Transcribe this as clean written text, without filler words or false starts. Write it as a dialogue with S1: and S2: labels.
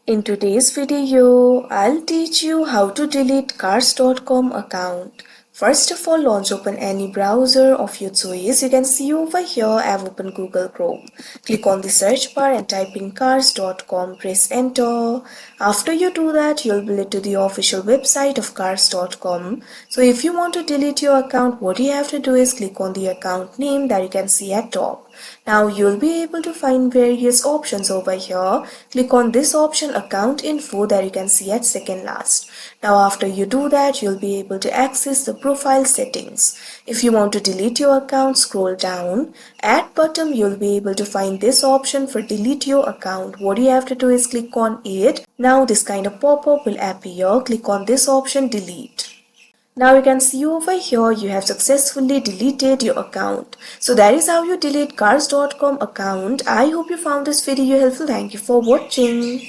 S1: In today's video, I'll teach you how to delete cars.com account. First of all, launch open any browser of your choice. You can see over here I've opened Google Chrome. Click on the search bar and type in cars.com. Press enter. After you do that, you'll be led to the official website of cars.com. So if you want to delete your account, what you have to do is click on the account name that you can see at top. Now you'll be able to find various options over here. Click on this option account info that you can see at second last. Now after you do that, you'll be able to access the profile settings. If you want to delete your account, scroll down. At bottom, you'll be able to find this option for delete your account. What you have to do is click on it. Now this kind of pop-up will appear. Click on this option delete. Now you can see over here you have successfully deleted your account. So that is how you delete cars.com account. I hope you found this video helpful. Thank you for watching.